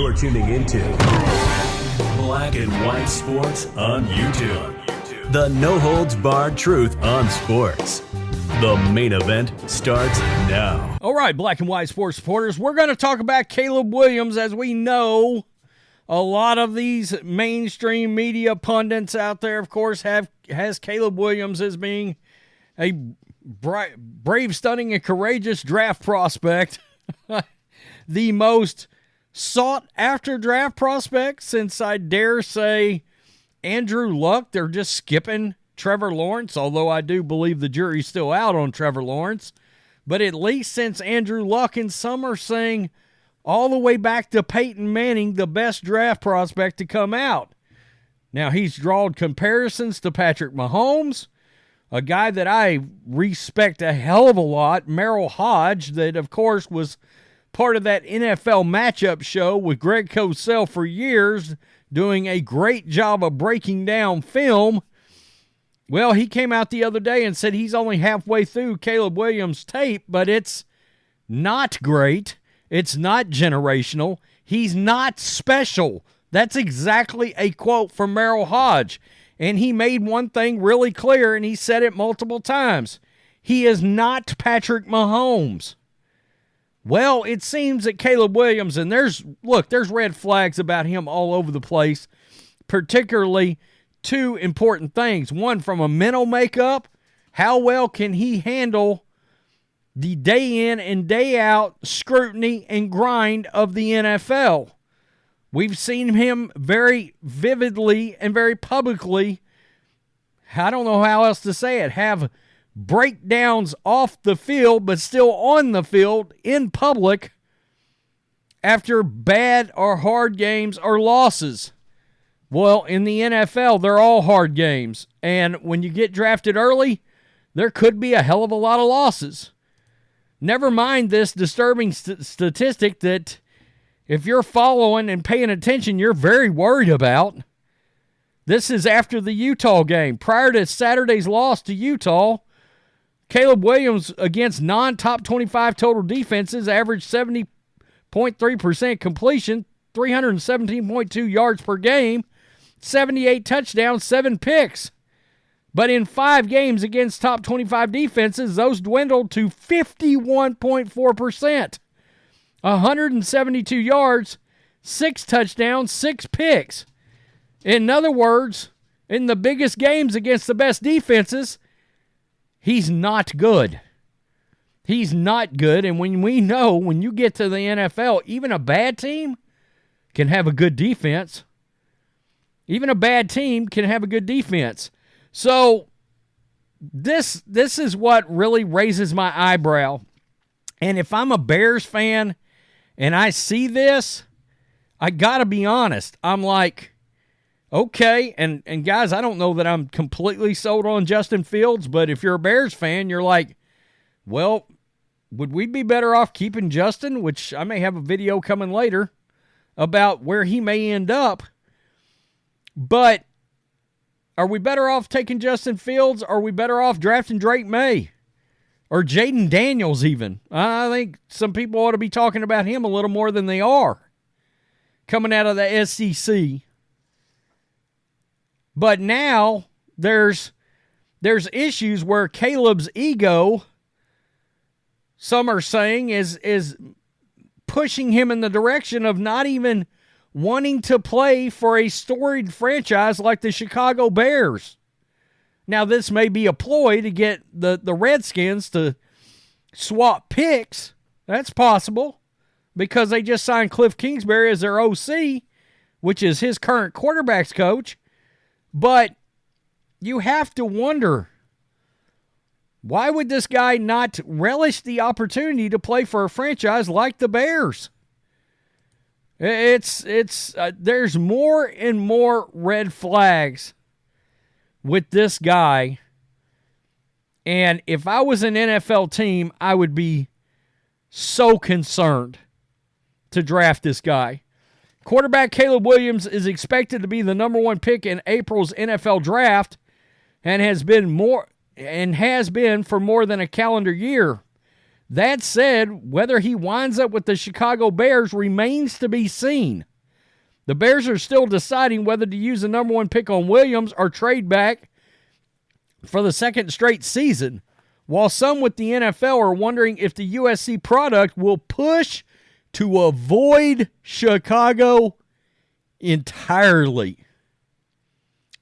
You're tuning into Black and White Sports on YouTube. The no-holds-barred truth on sports. The main event starts now. All right, Black and White Sports supporters, we're going to talk about Caleb Williams. As we know, a lot of these mainstream media pundits out there, of course, has Caleb Williams as being a brave, stunning, and courageous draft prospect. The most sought-after draft prospect since, I dare say, Andrew Luck. They're just skipping Trevor Lawrence, although I do believe the jury's still out on Trevor Lawrence. But at least since Andrew Luck, and some are saying all the way back to Peyton Manning, the best draft prospect to come out. Now, he's drawn comparisons to Patrick Mahomes, a guy that I respect a hell of a lot, Merrill Hodge, that, of course, was part of that NFL matchup show with Greg Cosell for years, doing a great job of breaking down film. Well, he came out the other day and said he's only halfway through Caleb Williams' tape, but it's not great. It's not generational. He's not special. That's exactly a quote from Merrill Hodge. And he made one thing really clear, and he said it multiple times. He is not Patrick Mahomes. Well, it seems that Caleb Williams, and there's red flags about him all over the place, particularly two important things. One, from a mental makeup, how well can he handle the day in and day out scrutiny and grind of the NFL? We've seen him very vividly and very publicly, I don't know how else to say it, have breakdowns off the field but still on the field in public after bad or hard games or losses. Well, in the NFL, they're all hard games. And when you get drafted early, there could be a hell of a lot of losses. Never mind this disturbing statistic that if you're following and paying attention, you're very worried about. This is after the Utah game. Prior to Saturday's loss to Utah, Caleb Williams against non-top 25 total defenses averaged 70.3% completion, 317.2 yards per game, 78 touchdowns, 7 picks. But in 5 games against top 25 defenses, those dwindled to 51.4%. 172 yards, 6 touchdowns, 6 picks. In other words, in the biggest games against the best defenses, he's not good. He's not good, and when you get to the NFL, even a bad team can have a good defense. Even a bad team can have a good defense. So this is what really raises my eyebrow. And if I'm a Bears fan and I see this, I got to be honest. I'm like, okay, and guys, I don't know that I'm completely sold on Justin Fields, but if you're a Bears fan, you're like, well, would we be better off keeping Justin, which I may have a video coming later about where he may end up. But are we better off taking Justin Fields, or are we better off drafting Drake May? Or Jaden Daniels even? I think some people ought to be talking about him a little more than they are, coming out of the SEC. But now there's issues where Caleb's ego, some are saying, is pushing him in the direction of not even wanting to play for a storied franchise like the Chicago Bears. Now, this may be a ploy to get the Redskins to swap picks. That's possible, because they just signed Kliff Kingsbury as their OC, which is his current quarterback's coach. But you have to wonder, why would this guy not relish the opportunity to play for a franchise like the Bears? There's more and more red flags with this guy. And if I was an NFL team, I would be so concerned to draft this guy. Quarterback Caleb Williams is expected to be the number 1 pick in April's NFL draft and has been for more than a calendar year. That said, whether he winds up with the Chicago Bears remains to be seen. The Bears are still deciding whether to use the number 1 pick on Williams or trade back for the second straight season, while some with the NFL are wondering if the USC product will push to avoid Chicago entirely.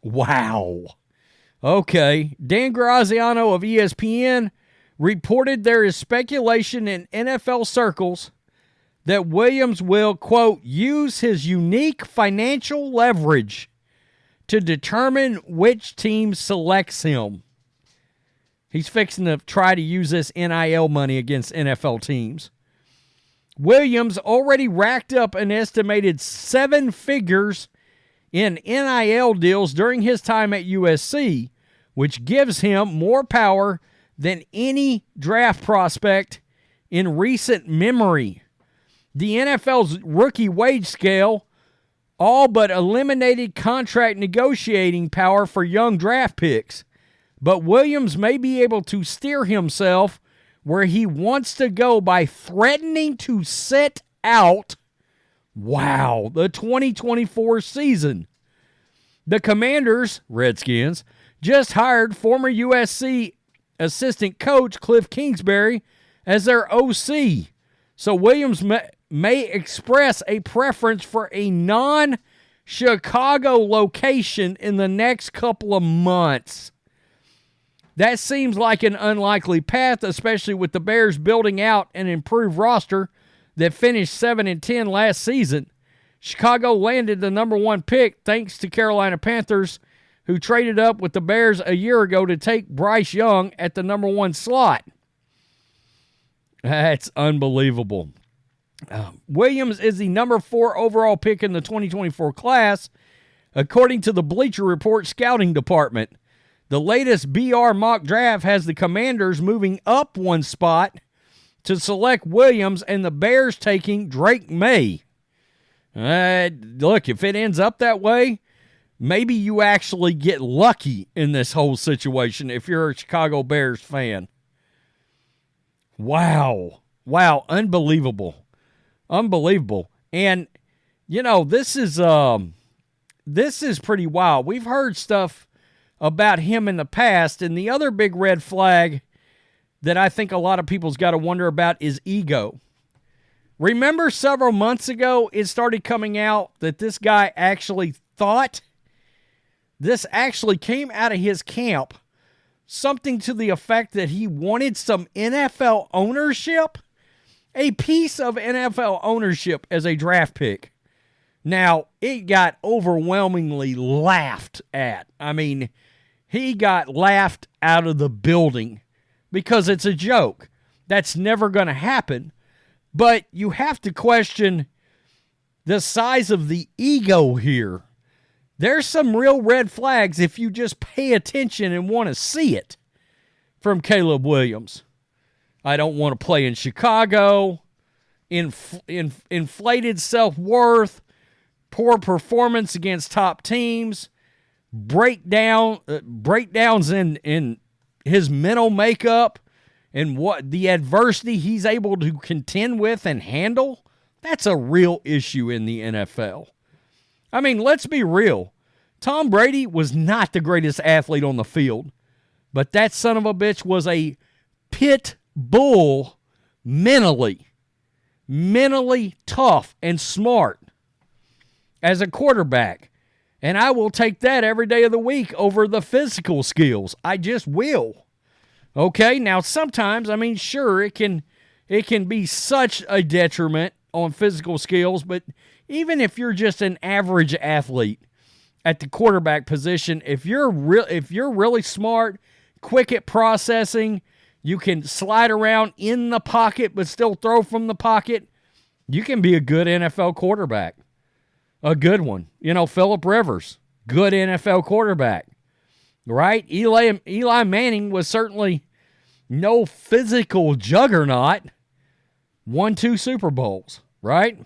Wow. Okay. Dan Graziano of ESPN reported there is speculation in NFL circles that Williams will, quote, use his unique financial leverage to determine which team selects him. He's fixing to try to use this NIL money against NFL teams. Williams already racked up an estimated 7 figures in NIL deals during his time at USC, which gives him more power than any draft prospect in recent memory. The NFL's rookie wage scale all but eliminated contract negotiating power for young draft picks, but Williams may be able to steer himself where he wants to go by threatening to sit out, the 2024 season. The Commanders, Redskins, just hired former USC assistant coach Kliff Kingsbury as their OC, so Williams may express a preference for a non-Chicago location in the next couple of months. That seems like an unlikely path, especially with the Bears building out an improved roster that finished 7-10 last season. Chicago landed the number 1 pick thanks to Carolina Panthers, who traded up with the Bears a year ago to take Bryce Young at the number 1 slot. That's unbelievable. Williams is the number 4 overall pick in the 2024 class, according to the Bleacher Report scouting department. The latest BR mock draft has the Commanders moving up 1 spot to select Williams and the Bears taking Drake May. Look, if it ends up that way, maybe you actually get lucky in this whole situation if you're a Chicago Bears fan. Wow, unbelievable. And, this is pretty wild. We've heard stuff about him in the past, and the other big red flag that I think a lot of people's got to wonder about is ego. Remember several months ago, it started coming out that this guy actually thought, this actually came out of his camp, something to the effect that he wanted some NFL ownership, a piece of NFL ownership as a draft pick. Now, it got overwhelmingly laughed at. I mean, he got laughed out of the building because it's a joke. That's never going to happen. But you have to question the size of the ego here. There's some real red flags if you just pay attention and want to see it from Caleb Williams. I don't want to play in Chicago. Inflated self-worth. Poor performance against top teams. Breakdowns in his mental makeup and what the adversity he's able to contend with and handle. That's a real issue in the NFL. I mean, let's be real. Tom Brady was not the greatest athlete on the field, but that son of a bitch was a pit bull mentally tough and smart as a quarterback. And I will take that every day of the week over the physical skills. I just will. Okay, now sometimes, I mean, sure, it can be such a detriment on physical skills, but even if you're just an average athlete at the quarterback position, if you're really smart, quick at processing, you can slide around in the pocket but still throw from the pocket, you can be a good NFL quarterback. A good one. Phillip Rivers, good NFL quarterback. Right? Eli Manning was certainly no physical juggernaut. Won 2 Super Bowls, right?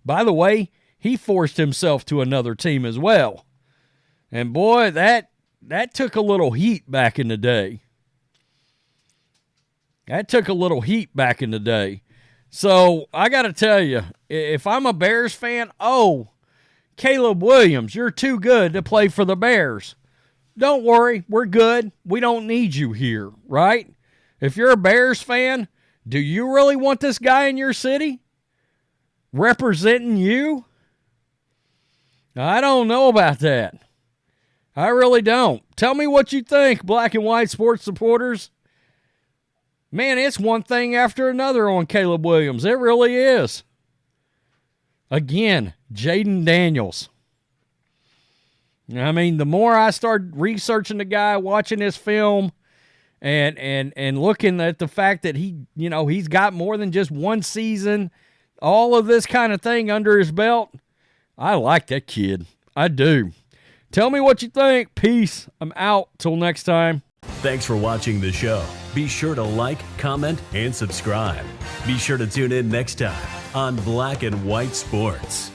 By the way, he forced himself to another team as well. And boy, that took a little heat back in the day. So I got to tell you, if I'm a Bears fan, Caleb Williams, you're too good to play for the Bears. Don't worry, we're good. We don't need you here, right? If you're a Bears fan, do you really want this guy in your city representing you? I don't know about that. I really don't. Tell me what you think, black and white sports supporters. Man, it's one thing after another on Caleb Williams. It really is. Again, Jaden Daniels. I mean, the more I start researching the guy, watching his film, and looking at the fact that he's got more than just one season, all of this kind of thing under his belt, I like that kid. I do. Tell me what you think. Peace. I'm out. Till next time. Thanks for watching the show. Be sure to like, comment, and subscribe. Be sure to tune in next time on Black and White Sports.